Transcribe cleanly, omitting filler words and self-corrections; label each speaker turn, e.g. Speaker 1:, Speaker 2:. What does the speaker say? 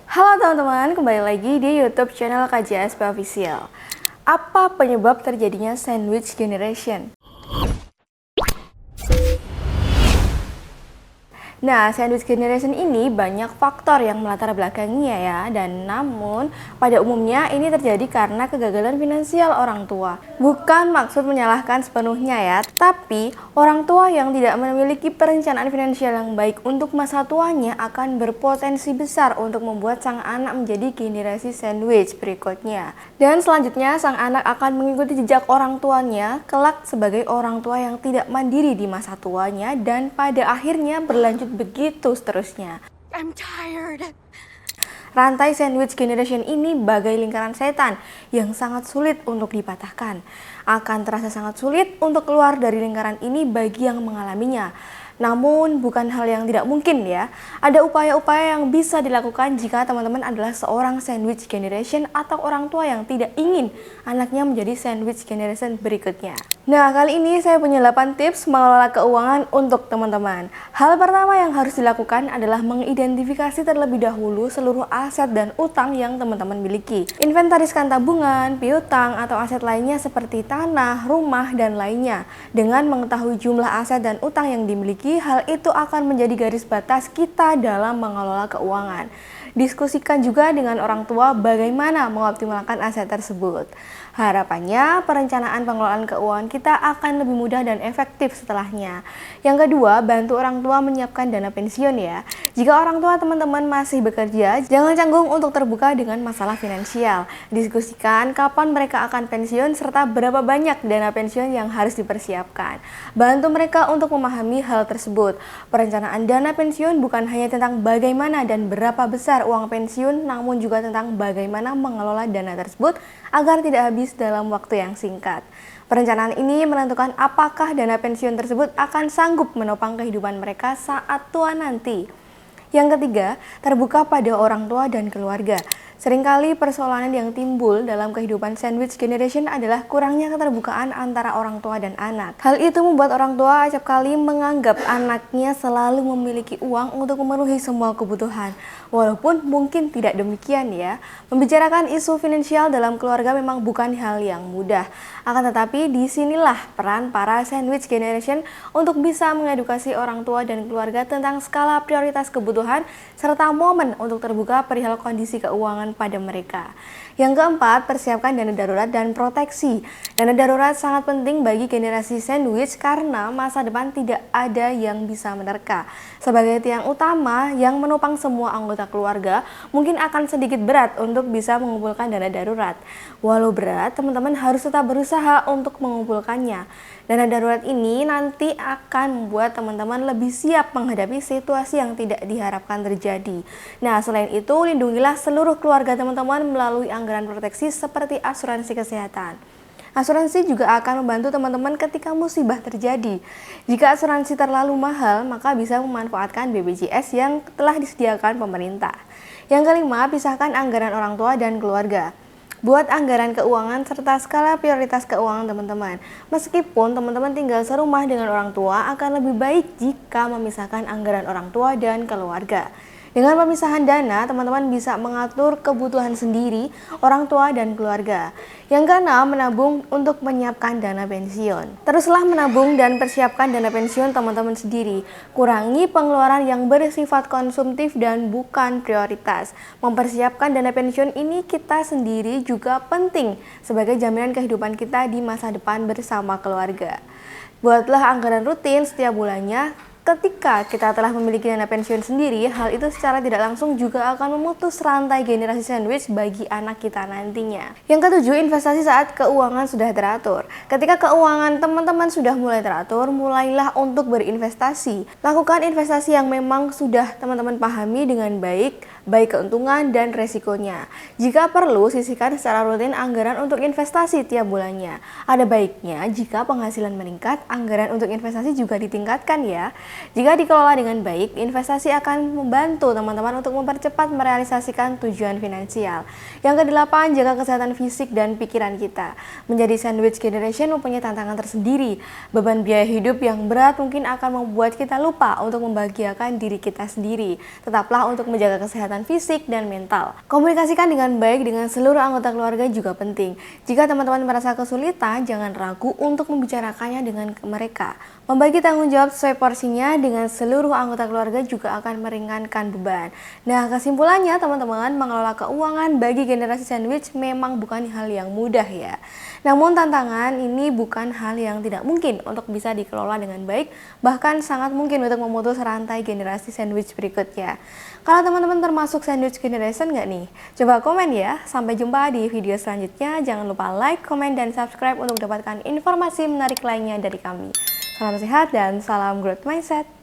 Speaker 1: Halo teman-teman, kembali lagi di YouTube channel KJSP Official. Apa penyebab terjadinya sandwich generation? Nah, sandwich generation ini banyak faktor yang melatar belakanginya ya, dan namun pada umumnya ini terjadi karena kegagalan finansial orang tua. Bukan maksud menyalahkan sepenuhnya ya, tapi orang tua yang tidak memiliki perencanaan finansial yang baik untuk masa tuanya akan berpotensi besar untuk membuat sang anak menjadi generasi sandwich berikutnya. Dan selanjutnya sang anak akan mengikuti jejak orang tuanya kelak sebagai orang tua yang tidak mandiri di masa tuanya dan pada akhirnya berlanjut begitu seterusnya.
Speaker 2: I'm tired.
Speaker 1: Rantai sandwich generation ini bagai lingkaran setan yang sangat sulit untuk dipatahkan. Akan terasa sangat sulit untuk keluar dari lingkaran ini bagi yang mengalaminya. Namun bukan hal yang tidak mungkin ya. Ada upaya-upaya yang bisa dilakukan jika teman-teman adalah seorang sandwich generation atau orang tua yang tidak ingin anaknya menjadi sandwich generation berikutnya. Nah, kali ini saya punya 8 tips mengelola keuangan untuk teman-teman. Hal pertama yang harus dilakukan adalah mengidentifikasi terlebih dahulu seluruh aset dan utang yang teman-teman miliki. Inventariskan tabungan, piutang, atau aset lainnya seperti tanah, rumah, dan lainnya. Dengan mengetahui jumlah aset dan utang yang dimiliki, hal itu akan menjadi garis batas kita dalam mengelola keuangan. Diskusikan juga dengan orang tua bagaimana mengoptimalkan aset tersebut. Harapannya, perencanaan pengelolaan keuangan kita akan lebih mudah dan efektif setelahnya. Yang kedua, bantu orang tua menyiapkan dana pensiun ya. Jika orang tua teman-teman masih bekerja, jangan canggung untuk terbuka dengan masalah finansial. Diskusikan kapan mereka akan pensiun serta berapa banyak dana pensiun yang harus dipersiapkan. Bantu mereka untuk memahami hal tersebut. Perencanaan dana pensiun bukan hanya tentang bagaimana dan berapa besar uang pensiun, namun juga tentang bagaimana mengelola dana tersebut agar tidak habis dalam waktu yang singkat. Perencanaan ini menentukan apakah dana pensiun tersebut akan sanggup menopang kehidupan mereka saat tua nanti. Yang ketiga, terbuka pada orang tua dan keluarga. Seringkali persoalan yang timbul dalam kehidupan sandwich generation adalah kurangnya keterbukaan antara orang tua dan anak. Hal itu membuat orang tua acap kali menganggap anaknya selalu memiliki uang untuk memenuhi semua kebutuhan. Walaupun mungkin tidak demikian ya. Membicarakan isu finansial dalam keluarga memang bukan hal yang mudah. Akan tetapi disinilah peran para sandwich generation untuk bisa mengedukasi orang tua dan keluarga tentang skala prioritas kebutuhan serta momen untuk terbuka perihal kondisi keuangan pada mereka. Yang keempat, persiapkan dana darurat dan proteksi. Dana darurat sangat penting bagi generasi sandwich karena masa depan tidak ada yang bisa menerka. Sebagai tiang utama yang menopang semua anggota keluarga, mungkin akan sedikit berat untuk bisa mengumpulkan dana darurat. Walau berat, teman-teman harus tetap berusaha untuk mengumpulkannya. Dana darurat ini nanti akan membuat teman-teman lebih siap menghadapi situasi yang tidak diharapkan terjadi. Nah, selain itu, lindungilah seluruh keluarga teman-teman melalui anggaran proteksi seperti asuransi kesehatan. Asuransi juga akan membantu teman-teman ketika musibah terjadi. Jika asuransi terlalu mahal, maka bisa memanfaatkan BPJS yang telah disediakan pemerintah. Yang kelima, pisahkan anggaran orang tua dan keluarga. Buat anggaran keuangan serta skala prioritas keuangan teman-teman. Meskipun teman-teman tinggal serumah dengan orang tua, akan lebih baik jika memisahkan anggaran orang tua dan keluarga. Dengan pemisahan dana, teman-teman bisa mengatur kebutuhan sendiri, orang tua, dan keluarga. Yang keenam, menabung untuk menyiapkan dana pensiun. Teruslah menabung dan persiapkan dana pensiun teman-teman sendiri. Kurangi pengeluaran yang bersifat konsumtif dan bukan prioritas. Mempersiapkan dana pensiun ini kita sendiri juga penting sebagai jaminan kehidupan kita di masa depan bersama keluarga. Buatlah anggaran rutin setiap bulannya. Ketika kita telah memiliki dana pensiun sendiri, hal itu secara tidak langsung juga akan memutus rantai generasi sandwich bagi anak kita nantinya. Yang ketujuh, investasi saat keuangan sudah teratur. Ketika keuangan teman-teman sudah mulai teratur, mulailah untuk berinvestasi. Lakukan investasi yang memang sudah teman-teman pahami dengan baik keuntungan dan resikonya. Jika perlu, sisihkan secara rutin anggaran untuk investasi tiap bulannya. Ada baiknya jika penghasilan meningkat, anggaran untuk investasi juga ditingkatkan ya. Jika dikelola dengan baik, investasi akan membantu teman-teman untuk mempercepat merealisasikan tujuan finansial. Yang kedelapan, jaga kesehatan fisik dan pikiran kita. Menjadi sandwich generation mempunyai tantangan tersendiri. Beban biaya hidup yang berat mungkin akan membuat kita lupa untuk membahagiakan diri kita sendiri. Tetaplah untuk menjaga kesehatan kesehatan fisik dan mental. Komunikasikan dengan baik dengan seluruh anggota keluarga juga penting. Jika teman-teman merasa kesulitan, jangan ragu untuk membicarakannya dengan mereka. Membagi tanggung jawab sesuai porsinya dengan seluruh anggota keluarga juga akan meringankan beban. Nah, kesimpulannya teman-teman, mengelola keuangan bagi generasi sandwich memang bukan hal yang mudah ya. Namun tantangan ini bukan hal yang tidak mungkin untuk bisa dikelola dengan baik, bahkan sangat mungkin untuk memutus rantai generasi sandwich berikutnya. Kalau teman-teman termasuk sandwich generation nggak nih? Coba komen ya. Sampai jumpa di video selanjutnya. Jangan lupa like, komen, dan subscribe untuk mendapatkan informasi menarik lainnya dari kami. Salam sehat dan salam growth mindset.